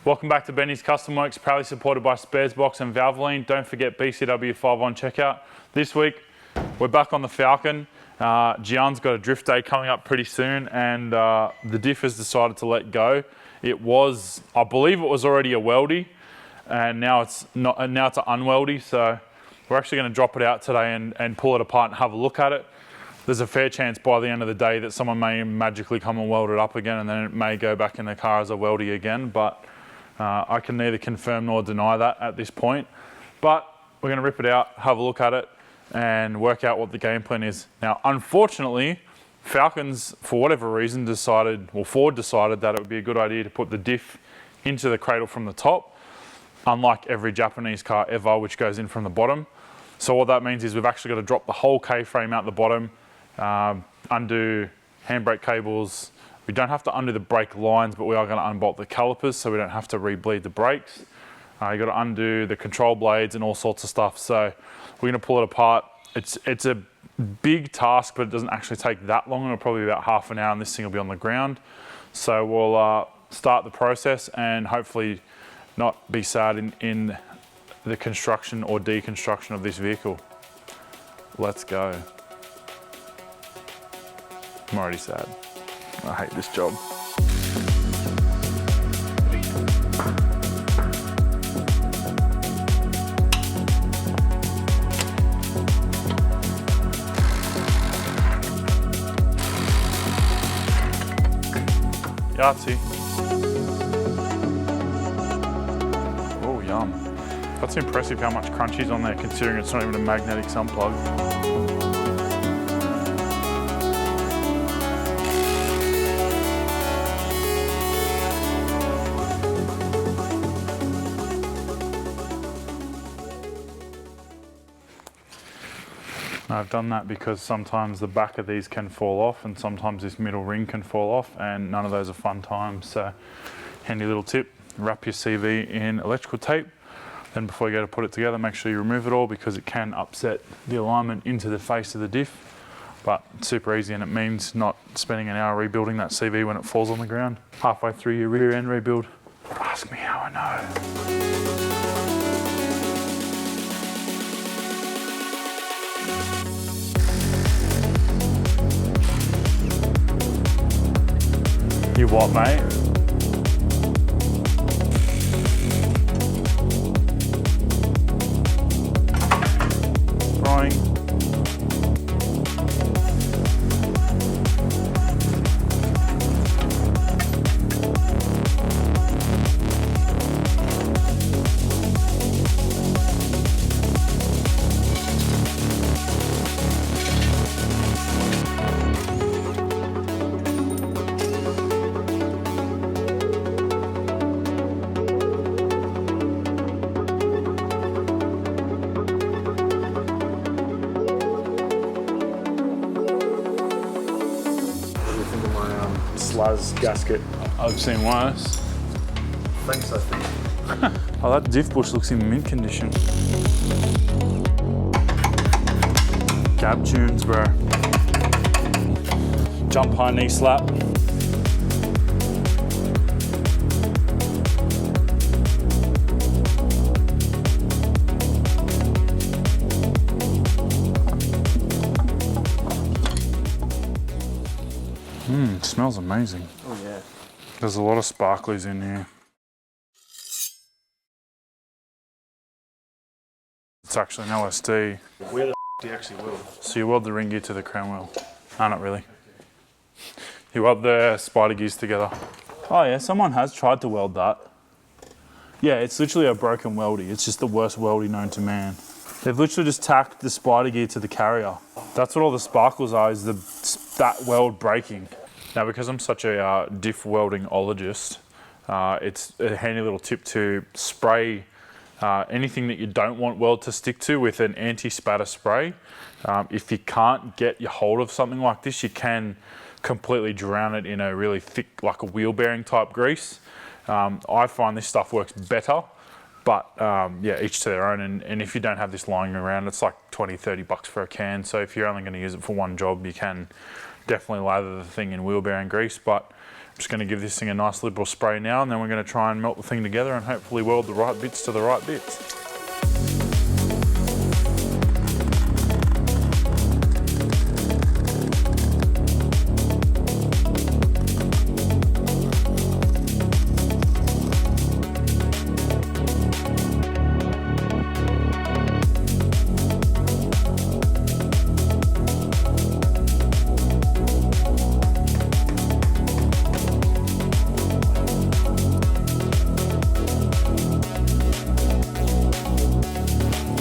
Welcome back to Benny's Custom Works, proudly supported by Sparesbox and Welding. Don't forget BCW5 on checkout. This week, we're back on the Falcon. Gian's got a drift day coming up pretty soon, and the Diff has decided to let go. It was, I believe it was already a weldy, and now it's not. Now it's an unweldy, so we're actually going to drop it out today and pull it apart and have a look at it. There's a fair chance by the end of the day that someone may magically come and weld it up again, and then it may go back in the car as a weldy again, but I can neither confirm nor deny that at this point. But we're going to rip it out, have a look at it, and work out what the game plan is. Now, unfortunately, Falcons, for whatever reason, Ford decided that it would be a good idea to put the diff into the cradle from the top, unlike every Japanese car ever, which goes in from the bottom. So what that means is we've actually got to drop the whole K-frame out the bottom, undo handbrake cables. We don't have to undo the brake lines, but we are going to unbolt the calipers so we don't have to re-bleed the brakes. You got to undo the control blades and all sorts of stuff. So we're going to pull it apart. It's a big task, but it doesn't actually take that long. It'll probably be about half an hour and this thing will be on the ground. So we'll start the process and hopefully not be sad in the construction or deconstruction of this vehicle. Let's go. I'm already sad. I hate this job. Yahtzee. Oh, yum. That's impressive how much crunchy's on there, considering it's not even a magnetic sun plug. I've done that because sometimes the back of these can fall off and sometimes this middle ring can fall off, and none of those are fun times. So handy little tip, wrap your CV in electrical tape. Then before you go to put it together, make sure you remove it all because it can upset the alignment into the face of the diff. But it's super easy, and it means not spending an hour rebuilding that CV when it falls on the ground. Halfway through your rear end rebuild, ask me how I know. You what, mate? Throwing. Gasket. I've seen worse. Thanks, I think. Oh, that diff bush looks in mint condition. Gab tunes, bro. Jump high, knee slap. It smells amazing. Oh yeah. There's a lot of sparklies in here. It's actually an LSD. Where the do you actually weld? So you weld the ring gear to the crown wheel. No, not really. You weld the spider gears together. Oh yeah, someone has tried to weld that. Yeah, it's literally a broken weldy. It's just the worst weldy known to man. They've literally just tacked the spider gear to the carrier. That's what all the sparkles are, is that weld breaking. Now, because I'm such a diff welding-ologist, it's a handy little tip to spray anything that you don't want weld to stick to with an anti-spatter spray. If you can't get your hold of something like this, you can completely drown it in a really thick, like a wheel bearing type grease. I find this stuff works better, but yeah, each to their own. And if you don't have this lying around, it's like 20, 30 bucks for a can. So if you're only going to use it for one job, you can definitely lather the thing in wheel bearing grease. But just going to give this thing a nice liberal spray now, and then we're going to try and melt the thing together and hopefully weld the right bits to the right bits.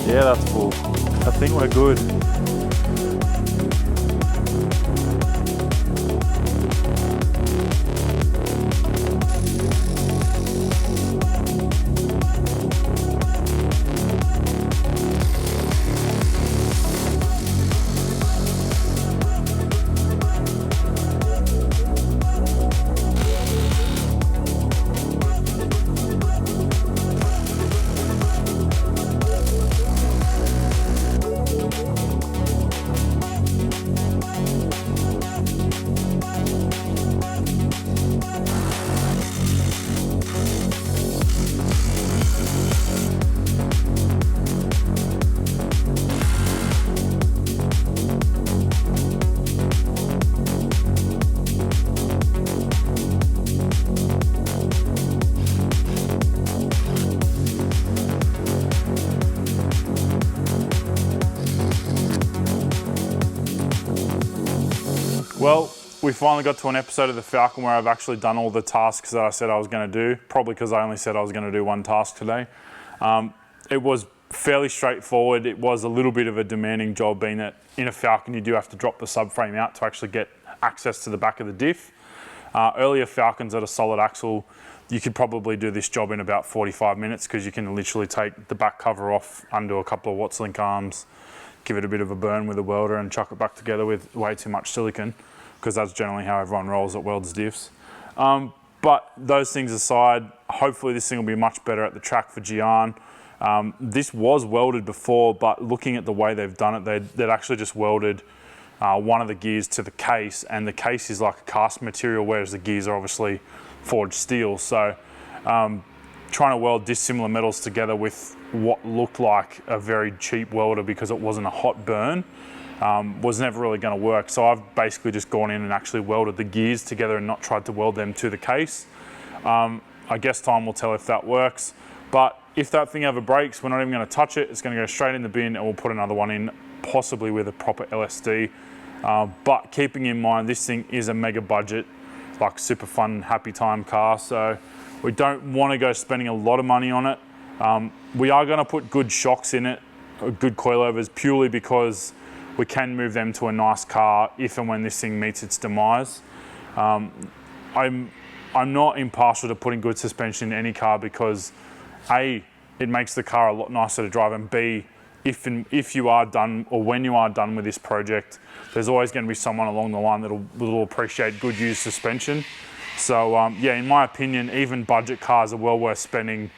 Yeah, that's full. I think we're good. Well, we finally got to an episode of the Falcon where I've actually done all the tasks that I said I was going to do, probably because I only said I was going to do one task today. It was fairly straightforward. It was a little bit of a demanding job, being that in a Falcon you do have to drop the subframe out to actually get access to the back of the diff. Earlier Falcons at a solid axle, you could probably do this job in about 45 minutes because you can literally take the back cover off, undo a couple of Watts link arms, give it a bit of a burn with a welder and chuck it back together with way too much silicon, because that's generally how everyone rolls at Welded diffs. But those things aside, hopefully this thing will be much better at the track for Gian. This was welded before, but looking at the way they've done it, they'd actually just welded one of the gears to the case, and the case is like a cast material, whereas the gears are obviously forged steel. So trying to weld dissimilar metals together with what looked like a very cheap welder because it wasn't a hot burn was never really going to work. So I've basically just gone in and actually welded the gears together and not tried to weld them to the case. I guess time will tell if that works, but if that thing ever breaks, we're not even going to touch it. It's going to go straight in the bin, and we'll put another one in, possibly with a proper LSD. But keeping in mind, this thing is a mega budget, like super fun, happy time car. So we don't want to go spending a lot of money on it. We are going to put good shocks in it, good coilovers, purely because we can move them to a nice car if and when this thing meets its demise. I'm not impartial to putting good suspension in any car because A, it makes the car a lot nicer to drive, and B, if you are done, or when you are done with this project, there's always going to be someone along the line that'll appreciate good used suspension. So yeah, in my opinion, even budget cars are well worth spending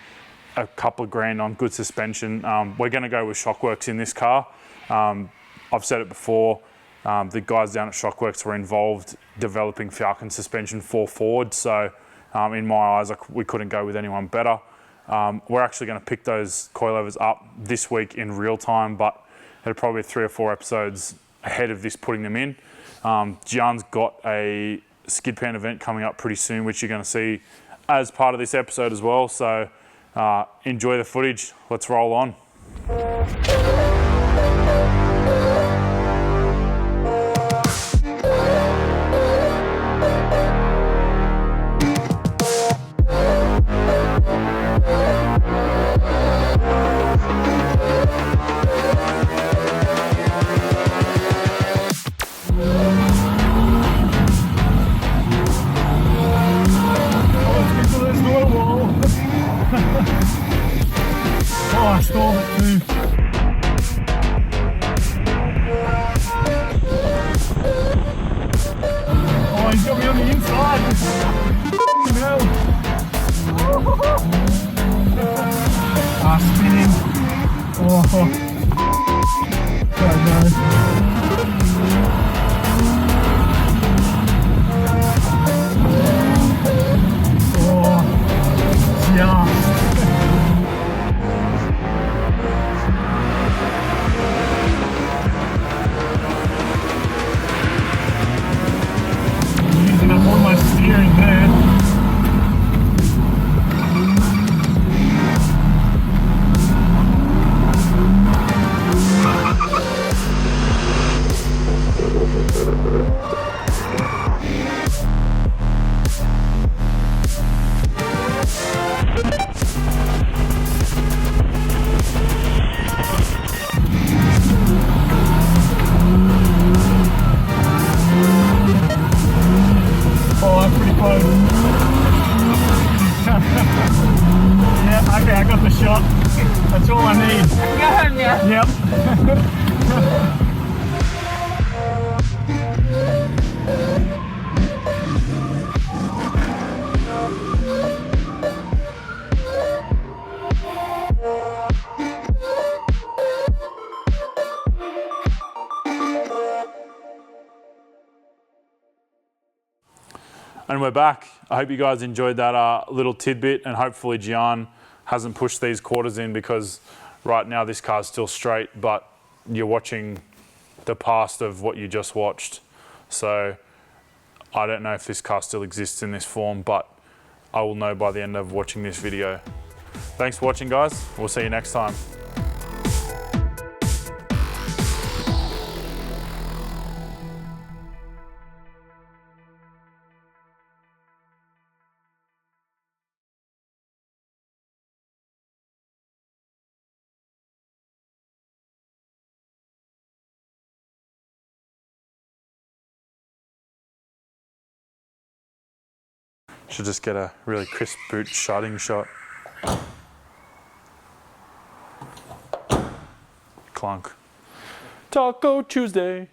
a couple of grand on good suspension. We're going to go with Shockworks in this car. I've said it before, the guys down at Shockworks were involved developing Falcon suspension for Ford, so in my eyes, we couldn't go with anyone better. We're actually going to pick those coilovers up this week in real time, but it'll probably be 3 or 4 episodes ahead of this putting them in. Gian's got a skid pan event coming up pretty soon, which you're going to see as part of this episode as well, so enjoy the footage. Let's roll on. Oh, I stole it too. And we're back. I hope you guys enjoyed that little tidbit, and hopefully Gian hasn't pushed these quarters in, because right now this car's still straight, but you're watching the past of what you just watched. So I don't know if this car still exists in this form, but I will know by the end of watching this video. Thanks for watching, guys. We'll see you next time. Should just get a really crisp boot shutting shot. Clunk. Taco Tuesday.